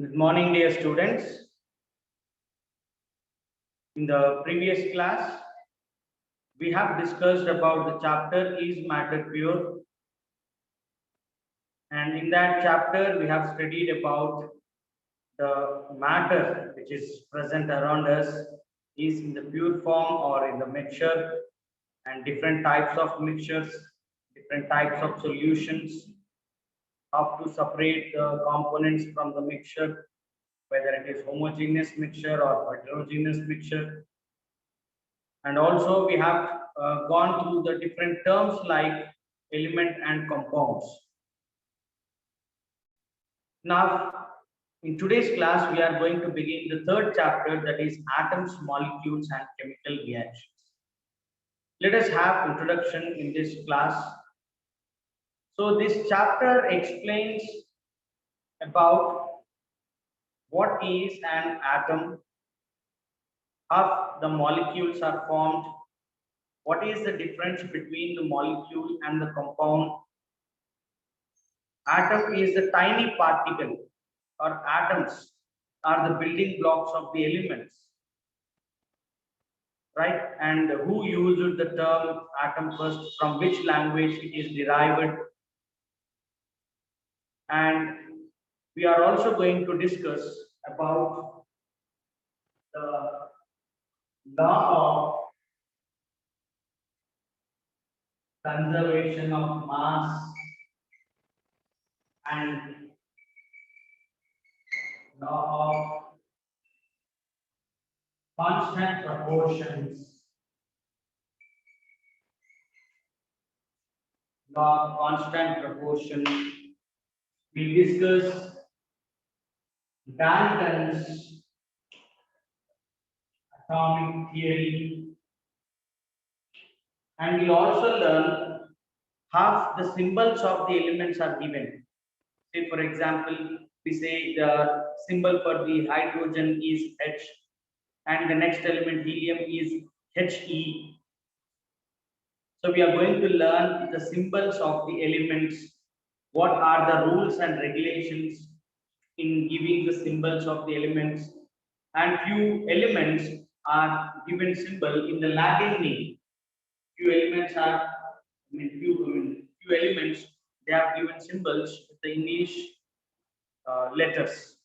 Good morning, dear students. In the previous class, we have discussed about the chapter Is Matter Pure? And in that chapter, we have studied about the matter which is present around us is in the pure form or in the mixture, and different types of mixtures, different types of solutions, how to separate the components from the mixture, whether it is homogeneous mixture or heterogeneous mixture. And also we have gone through the different terms like element and compounds. Now, in today's class, we are going to begin the third chapter, that is atoms, molecules, and chemical reactions. Let us have introduction in this class. So this chapter explains about what is an atom, how the molecules are formed, what is the difference between the molecule and the compound. Atom is the tiny particle, or atoms are the building blocks of the elements, right? And who used the term atom first, from which language it is derived. And we are also going to discuss about the law of conservation of mass and law of constant proportions. Law of constant proportion. We discuss Dalton's atomic theory, and we also learn how the symbols of the elements are given. Say, for example, we say the symbol for the hydrogen is H, and the next element helium is He. So we are going to learn the symbols of the elements, what are the rules and regulations in giving the symbols of the elements, and few elements are given symbol in the Latin name. Few elements are, few elements, they have given symbols with the English letters.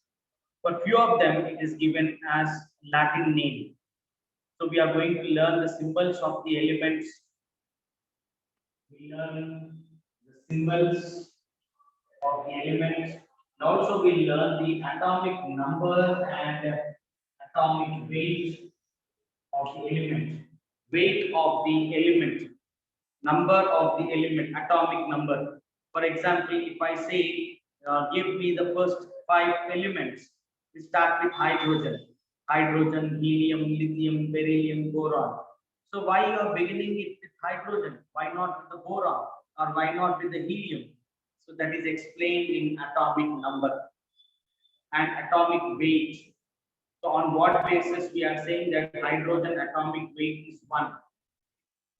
For few of them, it is given as Latin name. So we are going to learn the symbols of the elements. We learn the symbols of the elements. And also we learn the atomic number and atomic weight of the element. Weight of the element. Number of the element, atomic number. For example, if I say, give me the first 5 elements, we start with hydrogen. Hydrogen, helium, lithium, beryllium, boron. So why you are beginning it with hydrogen? Why not with the boron? Or why not with the helium? So that is explained in atomic number and atomic weight. So on what basis we are saying that hydrogen atomic weight is 1?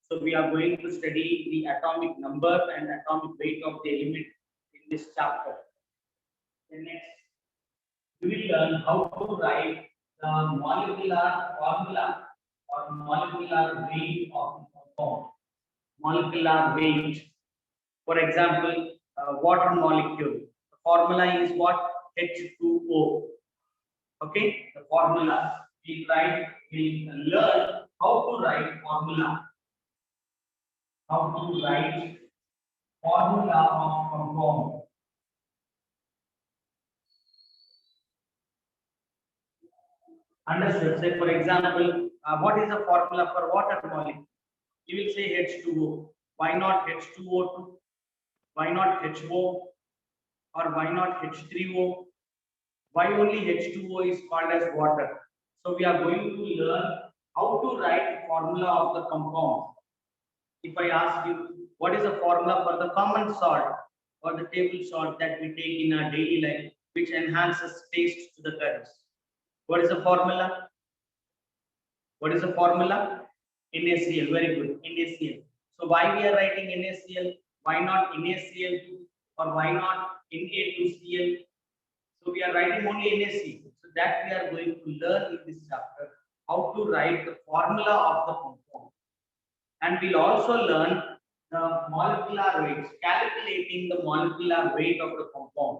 So we are going to study the atomic number and atomic weight of the element in this chapter. Then next, we will learn how to write the molecular formula or molecular weight of the compound. Molecular weight. For example, water molecule. The formula is what? H2O. Okay, the formula. We learn how to write formula. How to write formula of compound. Understood. Say, for example, what is the formula for water molecule? You will say H2O. Why not H2O2? Why not HO? Or why not H3O? Why only H2O is called as water? So we are going to learn how to write formula of the compound. If I ask you, what is the formula for the common salt or the table salt that we take in our daily life, which enhances taste to the curries? What is the formula? What is the formula? NaCl. Very good. NaCl. So why we are writing NaCl? Why not NaCl2 or why not Na2Cl? So we are writing only NaC. So that we are going to learn in this chapter how to write the formula of the compound. And we'll also learn the molecular weights, calculating the molecular weight of the compound.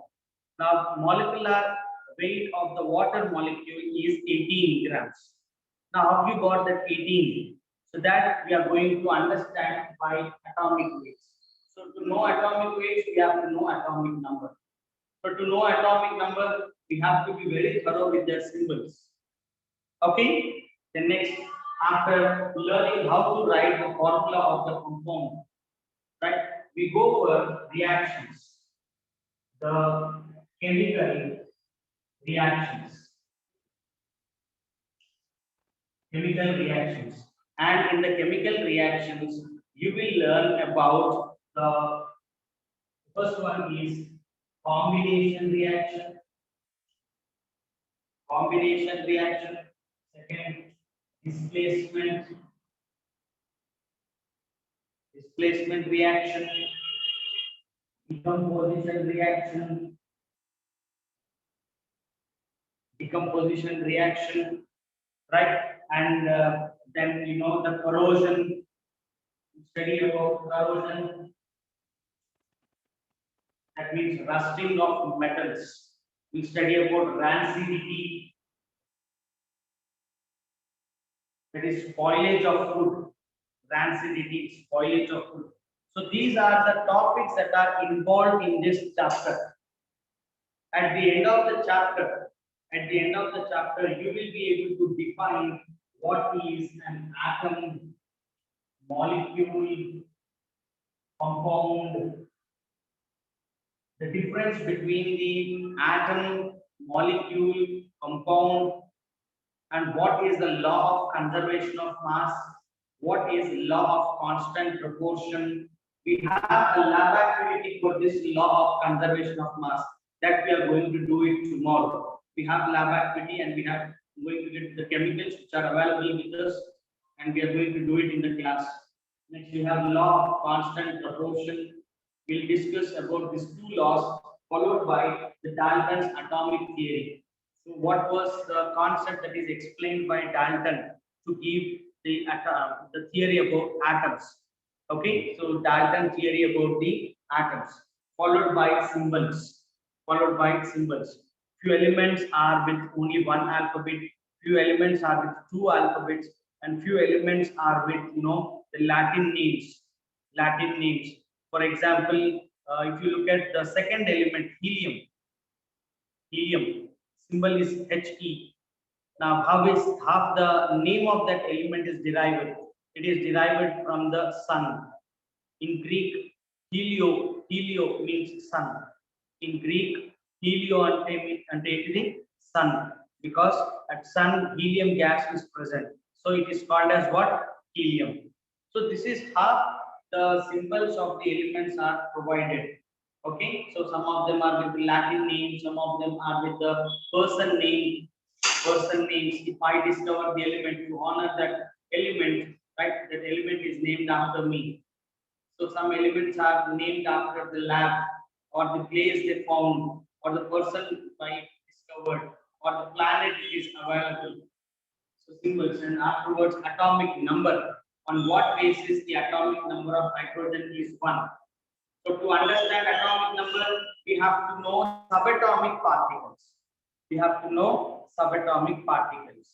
Now, molecular weight of the water molecule is 18 grams. Now, how you got that 18? So that we are going to understand by atomic weights. So to know atomic weights, we have to know atomic number. So to know atomic number, we have to be very thorough with their symbols. Okay. Then next, after learning how to write the formula of the compound, right? We go for reactions. The chemical reactions. Chemical reactions. And in the chemical reactions, you will learn about the first one is combination reaction. Combination reaction. Second, displacement. Displacement reaction. Decomposition reaction. Decomposition reaction, right? And then you know the corrosion, study about corrosion, that means rusting of metals. We study about rancidity, that is spoilage of food. Rancidity, spoilage of food. So these are the topics that are involved in this chapter. At the end of the chapter, you will be able to define what is an atom, molecule, compound, the difference between the atom, molecule, compound, and what is the law of conservation of mass, what is law of constant proportion. We have a lab activity for this law of conservation of mass that we are going to do it tomorrow. We have lab activity and we have going to get the chemicals which are available with us, and we are going to do it in the class. Next, we have law of constant proportion. We'll discuss about these two laws, followed by the Dalton's atomic theory. So, what was the concept that is explained by Dalton to give the theory about atoms? Okay, so Dalton theory about the atoms, followed by symbols. Followed by symbols. Few elements are with only one alphabet. Few elements are with two alphabets, and few elements are with the Latin names. Latin names. For example, if you look at the second element, helium. Helium symbol is He. Now, how the name of that element is derived? It is derived from the sun. In Greek, helio means sun. In Greek, helio ante sun, because at sun helium gas is present. So it is called as what? Helium. So this is how the symbols of the elements are provided. Okay, so some of them are with the Latin name, some of them are with the person name. Person names. If I discover the element to honor that element, right? That element is named after me. So some elements are named after the lab or the place they found or the person I discovered or the planet it is available. So symbols, and afterwards atomic number. On what basis the atomic number of hydrogen is 1. So to understand atomic number, we have to know subatomic particles. We have to know subatomic particles.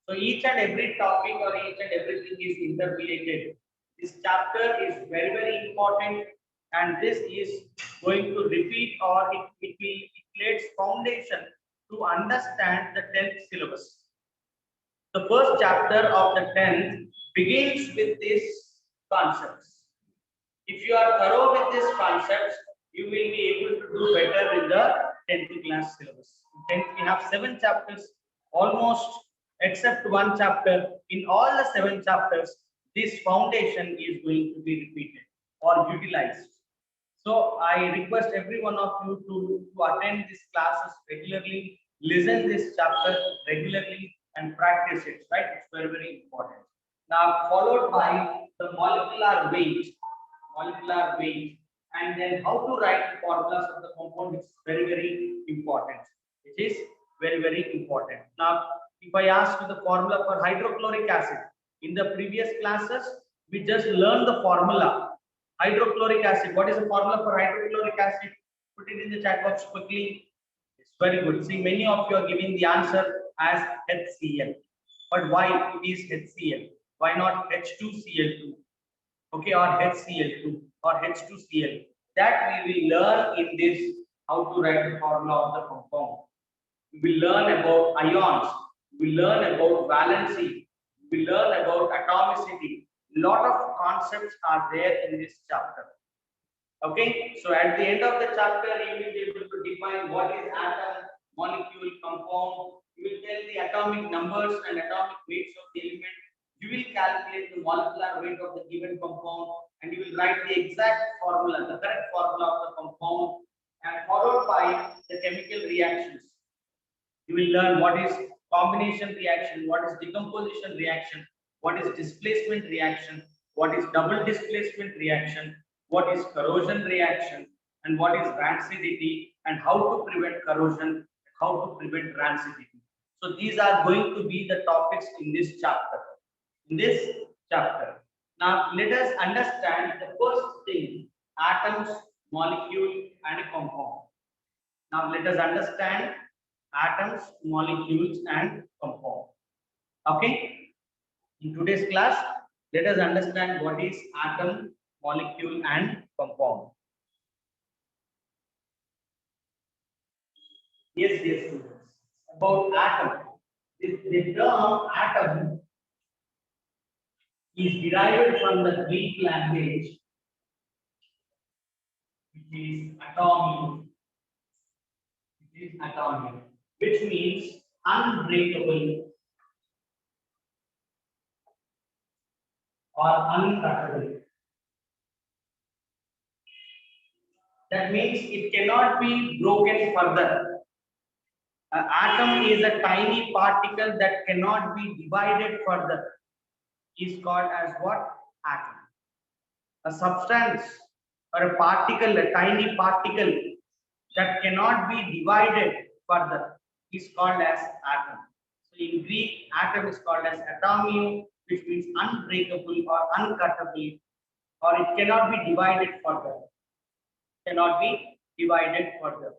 So each and every topic or each and everything is interrelated. This chapter is very, very important, and this is going to repeat, or it lays foundation to understand the 10th syllabus. The first chapter of the 10th begins with these concepts. If you are thorough with these concepts, you will be able to do better in the 10th class syllabus. In 10th, we have 7 chapters, almost except one chapter. In all the 7 chapters, this foundation is going to be repeated or utilized. So I request every one of you to attend these classes regularly, listen this chapter regularly, and practice it. Right? It's very, very important. Now, followed by the molecular weight, and then how to write the formulas of the compound, which is very, very important. which is very, very important. Now, if I ask you the formula for hydrochloric acid, in the previous classes, we just learned the formula. Hydrochloric acid, what is the formula for hydrochloric acid? Put it in the chat box quickly. It's very good. See, many of you are giving the answer as HCl. But why it is HCl? Why not H2Cl2? Okay, or HCl2 or H2Cl? That we will learn in this how to write the formula of the compound. We will learn about ions. We will learn about valency. We will learn about atomicity. Lot of concepts are there in this chapter. Okay, so at the end of the chapter, you will be able to define what is atom, molecule, compound. You will tell the atomic numbers and atomic weights of the element. You will calculate the molecular weight of the given compound, and you will write the exact formula, the correct formula of the compound, and followed by the chemical reactions. You will learn what is combination reaction, what is decomposition reaction, what is displacement reaction, what is double displacement reaction, what is corrosion reaction, and what is rancidity, and how to prevent corrosion, how to prevent rancidity. So these are going to be the topics in this chapter. Now let us understand the first thing: atoms, molecule, and a compound. Now let us understand atoms, molecules, and compound. Okay. In today's class, let us understand what is atom, molecule, and compound. Yes, students. About atom. The term atom is derived from the Greek language, which is atomic, which means unbreakable or uncuttable. That means it cannot be broken further. An atom is a tiny particle that cannot be divided further. Is called as what? Atom. A substance or a particle, a tiny particle that cannot be divided further is called as atom. So in Greek, atom is called as atomio, which means unbreakable or uncuttable, or it cannot be divided further. Cannot be divided further.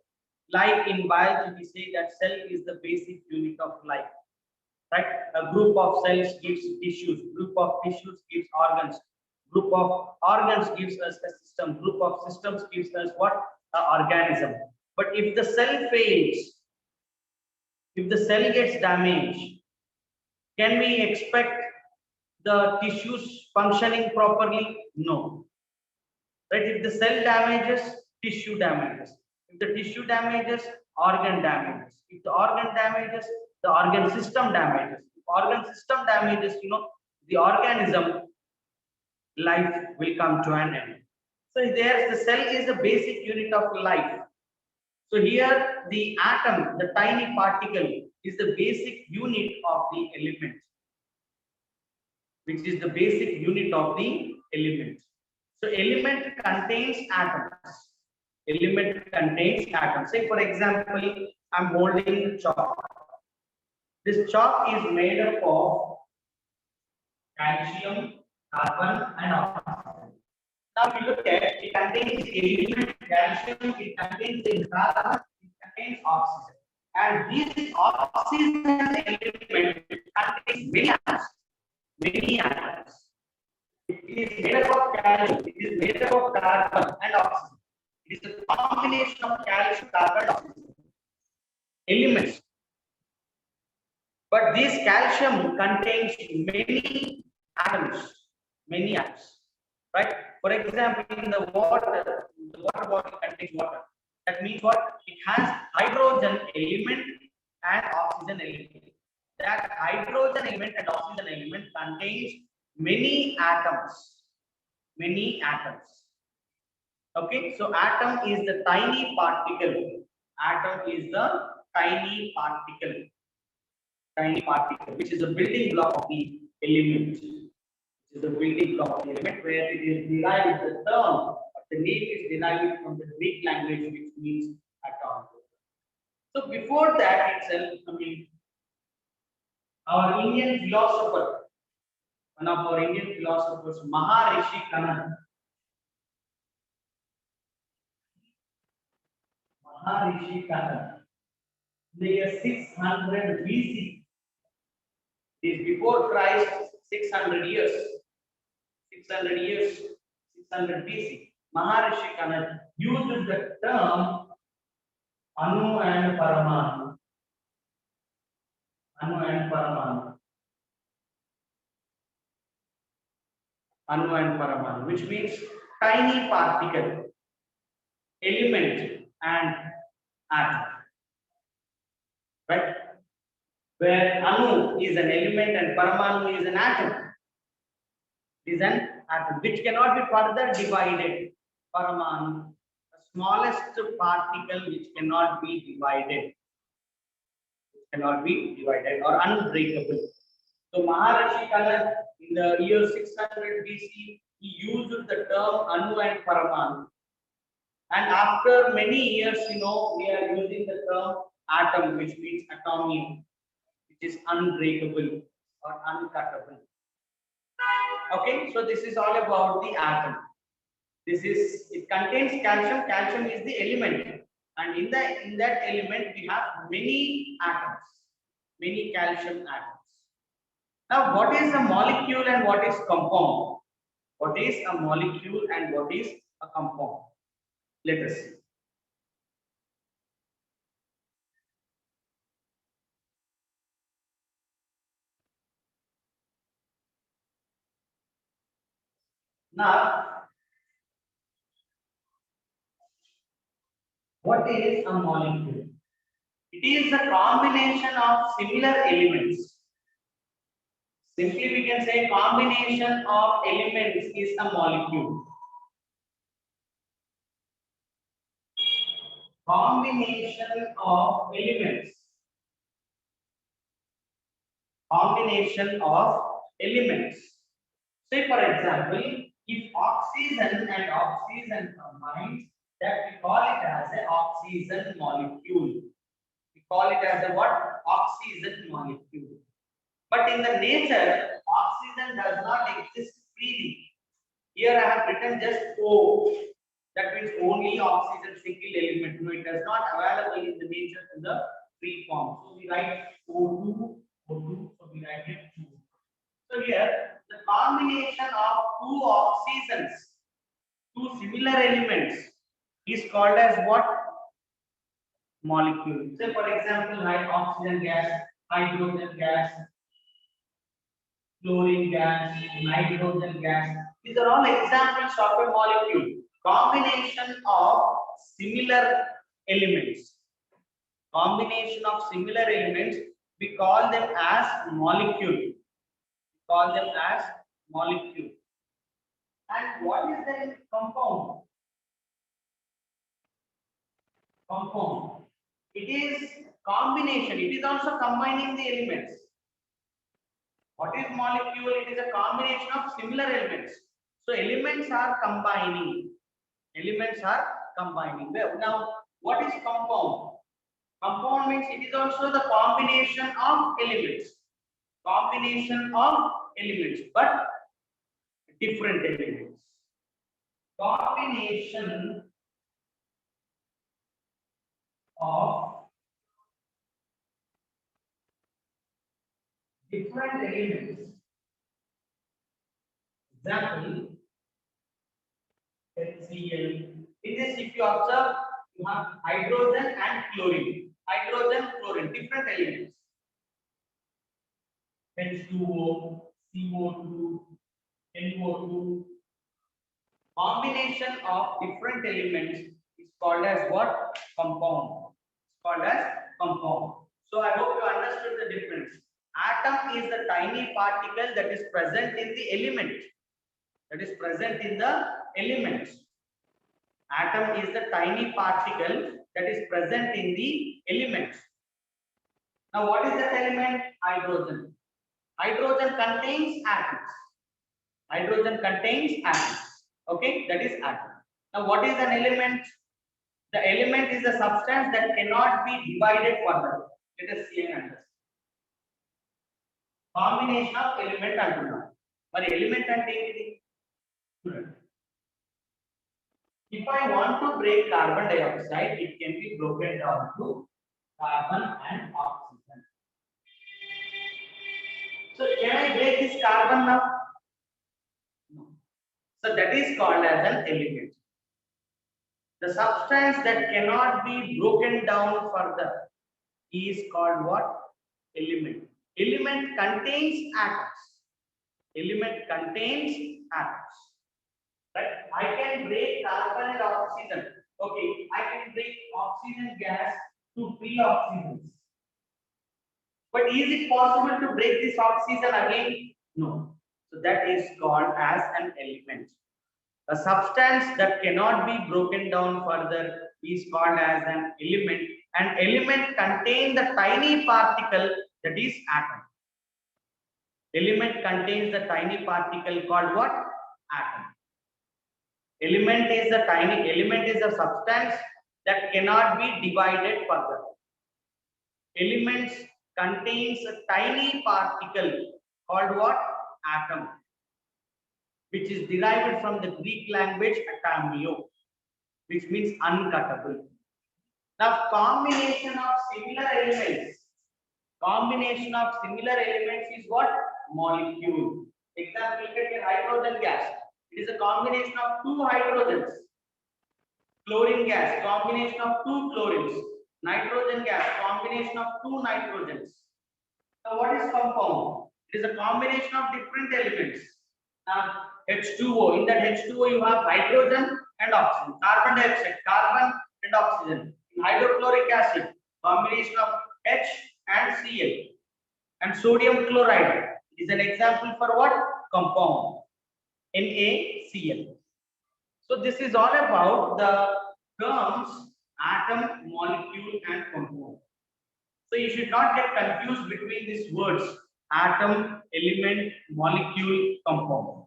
Like in biology, we say that cell is the basic unit of life. Right? A group of cells gives tissues, group of tissues gives organs, group of organs gives us a system, group of systems gives us what? An organism. But if the cell fails, if the cell gets damaged, can we expect the tissues functioning properly? No. Right? If the cell damages, tissue damages. If the tissue damages, organ damages. If the organ damages, the organ system damages. If organ system damages, the organism life will come to an end. So there, the cell is the basic unit of life. So here, the atom, the tiny particle, is the basic unit of the element, which is the basic unit of the element. So element contains atoms. Element contains atoms. Say for example, I'm holding chalk. This chalk is made up of calcium, carbon, and oxygen. Now if you look at it, contains element calcium, it contains carbon, it contains oxygen. And this oxygen element contains many atoms. Many atoms. It is made up of calcium, it is made up of carbon and oxygen. It is a combination of calcium, carbon, and oxygen. Elements. But this calcium contains many atoms, right? For example, in the water bottle contains water. That means what? It has hydrogen element and oxygen element. That hydrogen element and oxygen element contains many atoms. Okay, so atom is the tiny particle. Which is the building block of the element. Where it is derived, the term, the name is derived from the Greek language, which means atom. So before that itself, I mean, our Indian philosopher, one of our Indian philosophers, Maharishi Kanad. Maharishi Kanad. In the year 600 BC, this before Christ, 600 years, 600 years, 600 BC. Maharishi Kanad used the term Anu and Paramanu. Anu and Paramanu. Anu and Paramanu, which means tiny particle, element, and atom. Right? Where Anu is an element and Paramanu is an atom. It is an atom which cannot be further divided. Paramanu, the smallest particle which cannot be divided. Cannot be divided or unbreakable. So Maharishi Kanad in the year 600 BC, he used the term Anu and Paramanu. And after many years, we are using the term atom, which means atomium, which is unbreakable or uncuttable. Okay, so this is all about the atom. It contains calcium. Calcium is the element, and in that element we have many atoms, many calcium atoms. Now, what is a molecule and what is compound? What is a molecule and what is a compound? Let us see. Now, what is a molecule? It is a combination of similar elements. Simply, we can say combination of elements is a molecule. Combination of elements. Combination of elements. Say, for example, if oxygen and oxygen combine, that we call it as an oxygen molecule. We call it as a what? Oxygen molecule. But in the nature, oxygen does not exist freely. Here I have written just O. That means only oxygen single element. No, it is not available in the nature in the free form. So we write O2, O2. So we write it 2. So here the combination of two oxygens, two similar elements, is called as what? Molecule. Say for example, oxygen gas, hydrogen gas, chlorine gas, nitrogen gas. These are all examples of a molecule. Combination of similar elements. Combination of similar elements, we call them as molecule. We call them as molecule. And what is the compound? Compound. It is combination. It is also combining the elements. What is molecule? It is a combination of similar elements. So elements are combining. Elements are combining. Now, what is compound? Compound means it is also the combination of elements. Combination of elements, but different elements. Combination of different elements. Example, HCl. In this, if you observe, you have hydrogen and chlorine. Hydrogen, chlorine, different elements. H2O, CO2, NO2. Combination of different elements is called as what? Compound. It's called as compound. So I hope you understood the difference. Atom is the tiny particle that is present in the element. That is present in the elements. Atom is the tiny particle that is present in the elements. Now, what is that element? Hydrogen. Hydrogen contains atoms. Hydrogen contains atoms. Okay, that is atom. Now, what is an element? The element is a substance that cannot be divided further. Let us see and understand. Combination of element అంటున్నాం. మరి element అంటే ఏంటిది? చూడండి. If I want to break carbon dioxide, it can be broken down to carbon and oxygen. So can I break this carbon now? No. So that is called as an element. The substance that cannot be broken down further is called what? Element. Element contains atoms. Element contains atoms. Right? I can break carbon and oxygen. Okay, I can break oxygen gas to free oxygens. But is it possible to break this oxygen again? No. So that is called as an element. A substance that cannot be broken down further is called as an element. An element contains the tiny particle that is atom. Element contains the tiny particle called what? Atom. Element is a substance that cannot be divided further. Elements contains a tiny particle called what? Atom, which is derived from the Greek language atomio, which means uncuttable. Now, combination of similar elements is what? Molecule. Example, take a hydrogen gas. It is a combination of two hydrogens. Chlorine gas, combination of two chlorines. Nitrogen gas, combination of two nitrogens. Now, what is compound? It is a combination of different elements. Now, H2O. In that H2O, you have hydrogen and oxygen. Carbon dioxide, carbon and oxygen. In hydrochloric acid, combination of H and Cl. And sodium chloride is an example for what? Compound. NaCl. So this is all about the terms atom, molecule and compound. So you should not get confused between these words: atom, element, molecule, compound.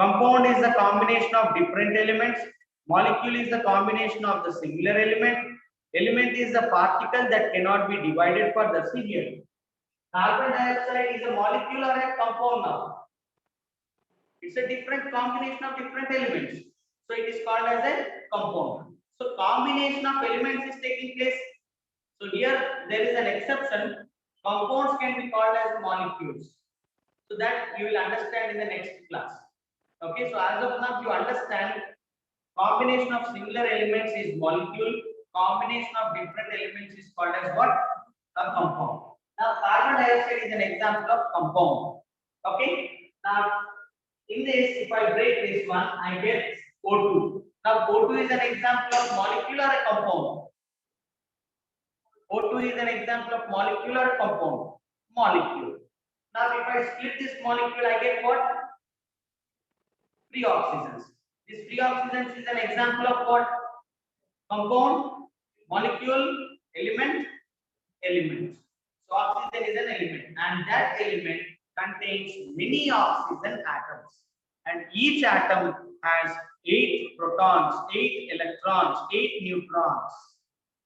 Compound is the combination of different elements. Molecule is the combination of the singular element. Element is a particle that cannot be divided further. See here. Carbon dioxide is a molecule or a compound now? It's a different combination of different elements. So it is called as a compound. So combination of elements is taking place. So here there is an exception. Compounds can be called as molecules. So that you will understand in the next class. Okay, so as of now you understand combination of similar elements is molecule. Combination of different elements is called as what? A compound. Now carbon dioxide is an example of compound. Okay. Now in this, if I break this one, I get O2. Now O2 is an example of molecule or a compound? O2 is an example of molecule or a compound? Molecule. Now if I split this molecule, I get what? Free oxygens. This free oxygens is an example of what? Compound, molecule, element, element. So oxygen is an element, and that element contains many oxygen atoms, and each atom has 8 protons, 8 electrons, 8 neutrons.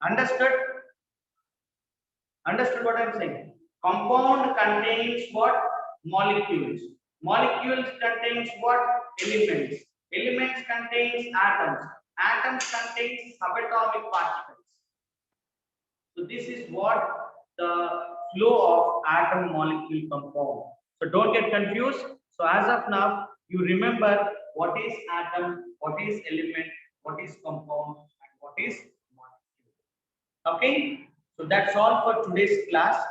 Understood? Understood what I am saying? Compound contains what? Molecules. Molecules contains what? Elements. Elements contains atoms. Atoms contains subatomic particles. So this is what the flow of atom, molecule, compound. So don't get confused. So as of now, you remember what is atom, what is element, what is compound, and what is molecule. Okay. So that's all for today's class.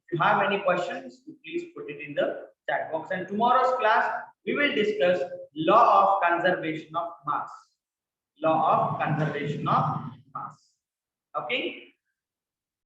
If you have any questions, please put it in the chat box. And tomorrow's class, we will discuss law of conservation of mass. Law of conservation of mass. Okay.